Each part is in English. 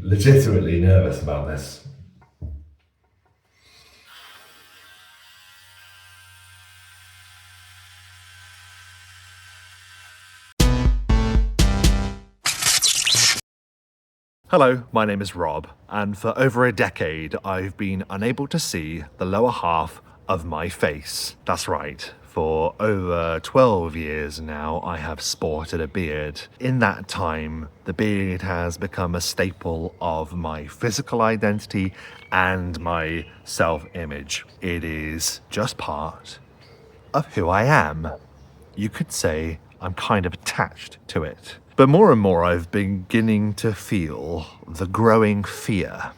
legitimately nervous about this. Hello, my name is Rob, and for over a decade I've been unable to see the lower half of my face. That's right, for over 12 years now I have sported a beard. In that time, the beard has become a staple of my physical identity and my self-image. It is just part of who I am. You could say I'm kind of attached to it. But more and more, I've been beginning to feel the growing fear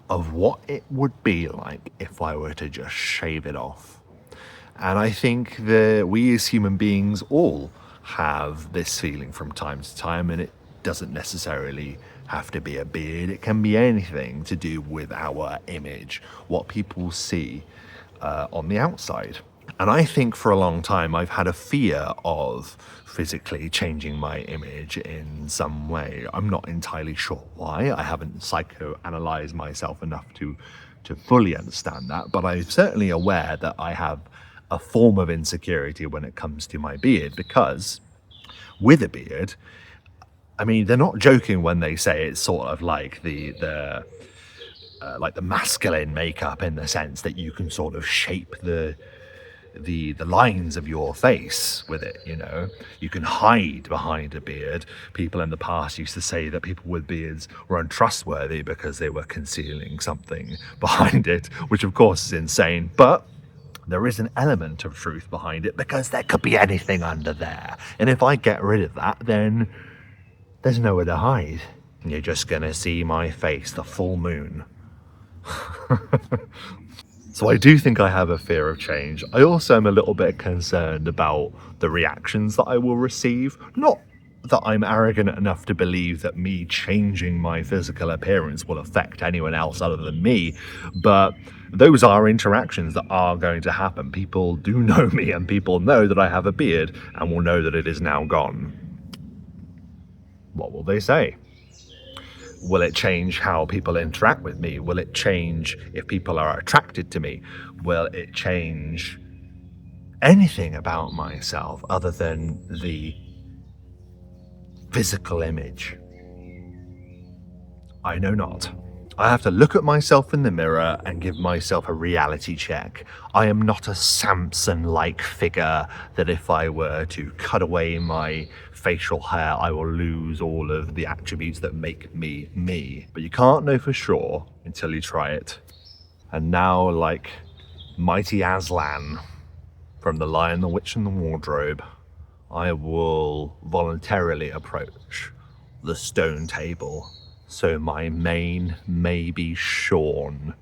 of what it would be like if I were to just shave it off. And I think that we as human beings all have this feeling from time to time, and it doesn't necessarily have to be a beard. It can be anything to do with our image, what people see on the outside. And I think for a long time I've had a fear of physically changing my image in some way. I'm not entirely sure why. I haven't psychoanalyzed myself enough to fully understand that, but I'm certainly aware that I have a form of insecurity when it comes to my beard, because with a beard, I mean, they're not joking when they say it's sort of like the masculine makeup, in the sense that you can sort of shape the lines of your face with it. You can hide behind a beard. People in the past used to say that people with beards were untrustworthy because they were concealing something behind it, which of course is insane, but there is an element of truth behind it, because there could be anything under there, and if I get rid of that, then there's nowhere to hide. You're just gonna see my face, the full moon. So I do think I have a fear of change. I also am a little bit concerned about the reactions that I will receive. Not that I'm arrogant enough to believe that me changing my physical appearance will affect anyone else other than me, but those are interactions that are going to happen. People do know me, and people know that I have a beard and will know that it is now gone. What will they say? Will it change how people interact with me? Will it change if people are attracted to me? Will it change anything about myself other than the physical image? I know not. I have to look at myself in the mirror and give myself a reality check. I am not a Samson-like figure that if I were to cut away my facial hair, I will lose all of the attributes that make me me. But you can't know for sure until you try it. And now, like mighty Aslan from The Lion, the Witch and the Wardrobe, I will voluntarily approach the stone table so my mane may be shorn.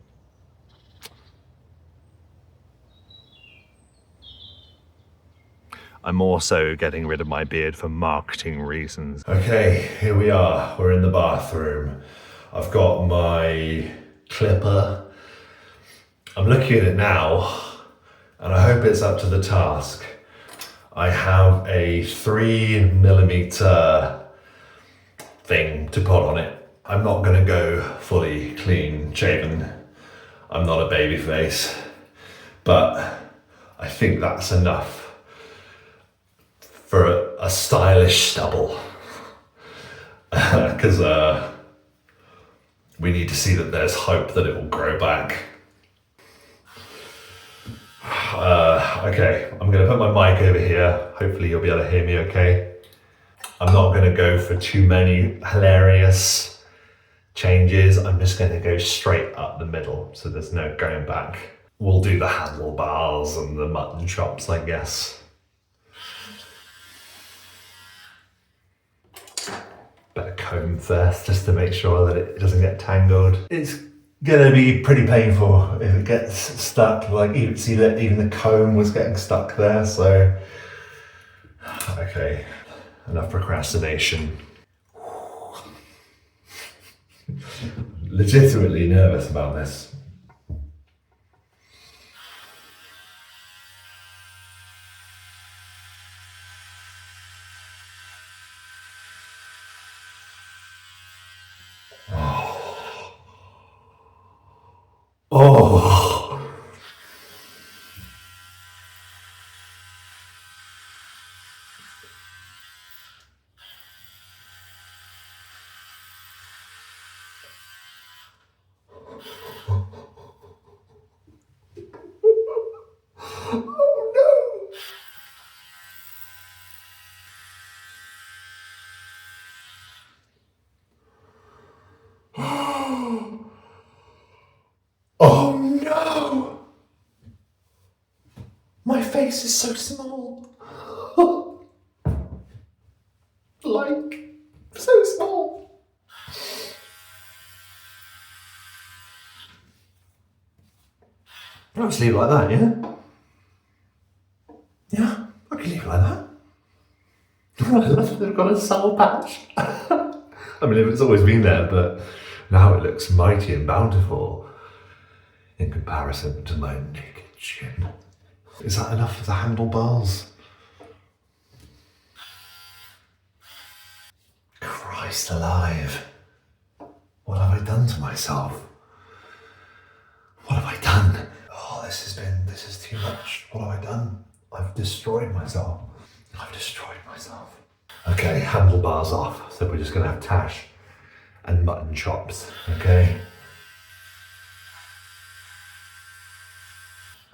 I'm also getting rid of my beard for marketing reasons. Okay, here we are. We're in the bathroom. I've got my clipper. I'm looking at it now, and I hope it's up to the task. I have a 3mm thing to put on it. I'm not gonna go fully clean shaven. I'm not a baby face, but I think that's enough for a stylish stubble. Because we need to see that there's hope that it will grow back. Okay, I'm gonna put my mic over here. Hopefully you'll be able to hear me okay. I'm not gonna go for too many hilarious changes. I'm just gonna go straight up the middle, so there's no going back. We'll do the handlebars and the mutton chops, I guess. Better comb first, just to make sure that it doesn't get tangled. It's gonna be pretty painful if it gets stuck. Like, you see that even the comb was getting stuck there, so. Okay, enough procrastination. Legitimately nervous about this. face is so small. Like, so small. I'll just leave it like that, yeah? Yeah, I can leave it like that. They've got a sour patch. I mean, it's always been there, but now it looks mighty and bountiful in comparison to my naked chin. Is that enough for the handlebars? Christ alive. What have I done to myself? What have I done? Oh, this is too much. What have I done? I've destroyed myself. I've destroyed myself. Okay, handlebars off. So we're just gonna have Tash and mutton chops, okay?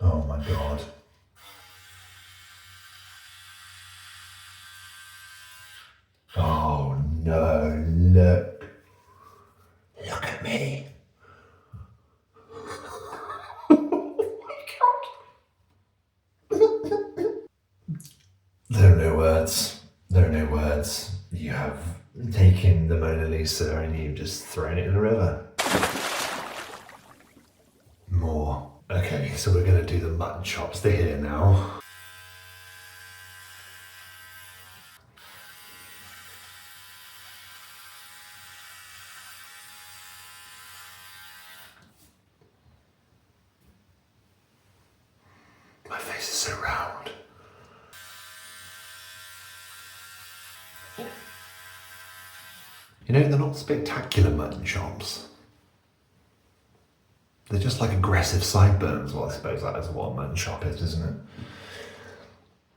Oh my God. Oh no, look. Look at me. There are no words. There are no words. You have taken the Mona Lisa and you've just thrown it in the river. More. Okay, so we're gonna do the mutton chops. They're here now. My face is so round. You know, they're not spectacular mutton chops. They're just like aggressive sideburns. Well, I suppose that is what a mutton chop is, isn't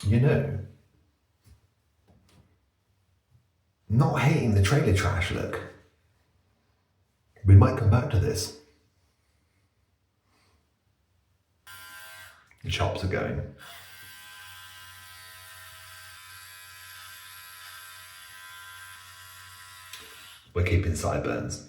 it? You know, not hating the trailer trash look. We might come back to this. The chops are going. We're keeping sideburns.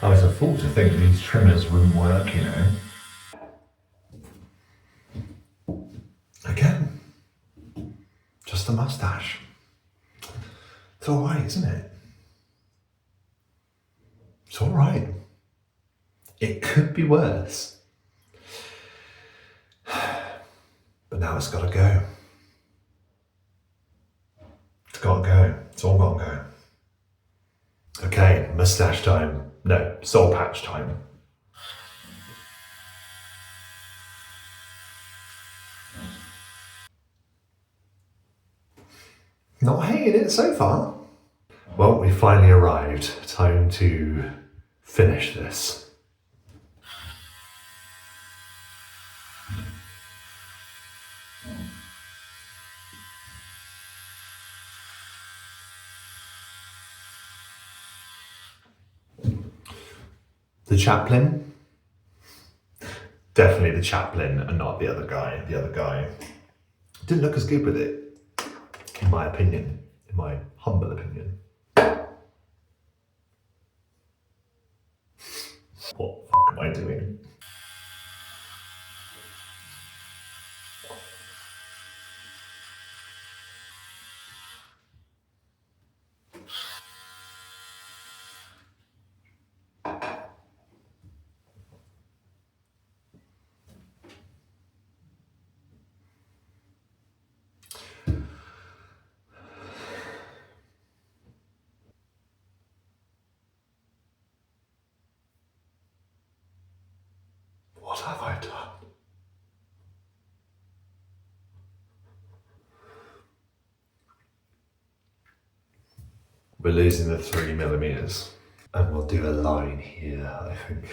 Oh, it's a fool to think these trimmers wouldn't work, you know. Again, just a mustache. It's all right, isn't it? It's all right. It could be worse. But now it's got to go. It's got to go. It's all got to go. Okay, mustache time. No, soul patch time. Not hating it so far. Well, we finally arrived. Time to finish this. The chaplain? Definitely the chaplain and not the other guy. The other guy didn't look as good with it, in my opinion, in my humble opinion. What the fuck am I doing? What have I done? We're losing the 3mm. And we'll do a line here, I think.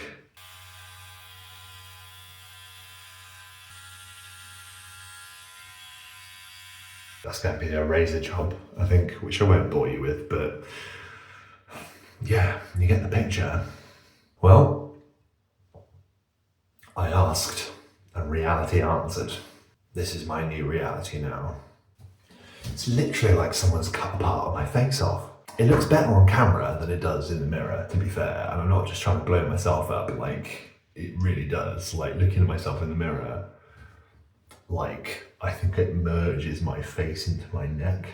That's going to be a razor job, I think, which I won't bore you with, but Yeah, you get the picture. Well, I asked, and reality answered. This is my new reality now. It's literally like someone's cut a part of my face off. It looks better on camera than it does in the mirror, to be fair, and I'm not just trying to blow myself up, like, it really does. Like, looking at myself in the mirror, like, I think it merges my face into my neck.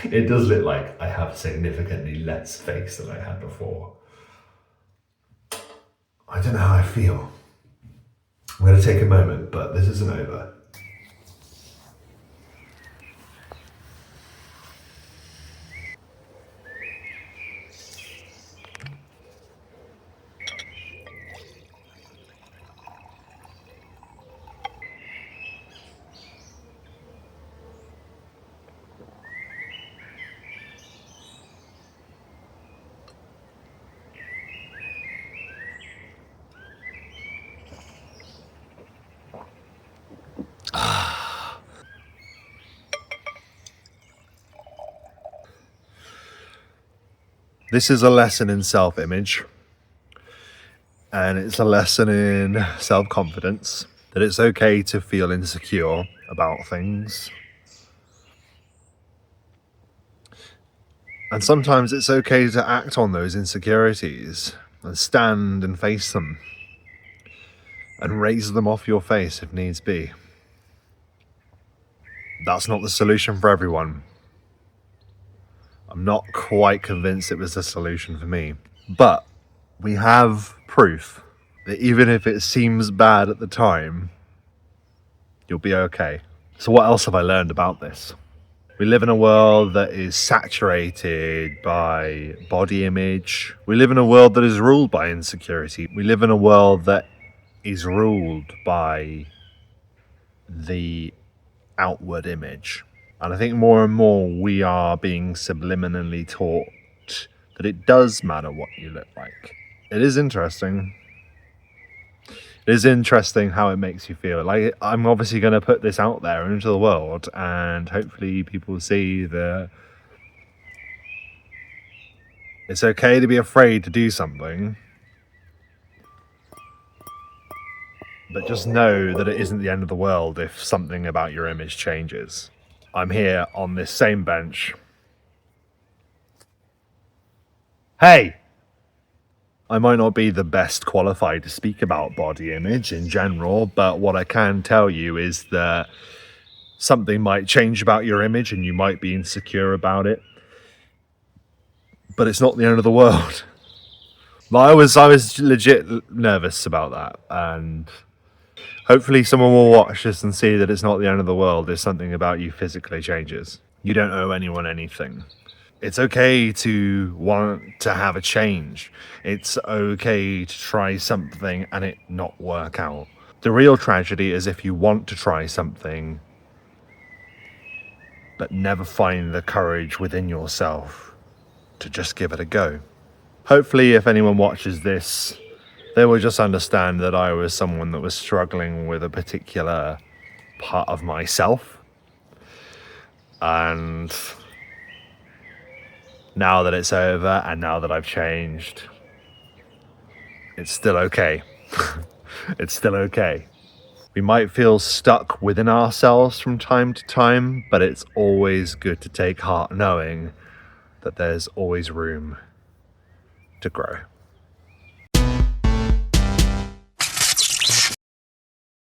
It does look like I have significantly less face than I had before. I don't know how I feel. I'm going to take a moment, but this isn't over. This is a lesson in self-image, and it's a lesson in self-confidence, that it's okay to feel insecure about things. And sometimes it's okay to act on those insecurities and stand and face them and raise them off your face if needs be. That's not the solution for everyone. I'm not quite convinced it was the solution for me. But we have proof that even if it seems bad at the time, you'll be okay. So what else have I learned about this? We live in a world that is saturated by body image. We live in a world that is ruled by insecurity. We live in a world that is ruled by the outward image. And I think more and more we are being subliminally taught that it does matter what you look like. It is interesting. It is interesting how it makes you feel. Like, I'm obviously going to put this out there into the world, and hopefully people see that it's okay to be afraid to do something, but just know that it isn't the end of the world if something about your image changes. I'm here on this same bench. Hey! I might not be the best qualified to speak about body image in general, but what I can tell you is that something might change about your image and you might be insecure about it, but it's not the end of the world. I was legit nervous about that, and hopefully someone will watch this and see that it's not the end of the world if something about you physically changes. You don't owe anyone anything. It's okay to want to have a change. It's okay to try something and it not work out. The real tragedy is if you want to try something but never find the courage within yourself to just give it a go. Hopefully, if anyone watches this, they will just understand that I was someone that was struggling with a particular part of myself. And now that it's over and now that I've changed, it's still okay. It's still okay. We might feel stuck within ourselves from time to time, but it's always good to take heart knowing that there's always room to grow.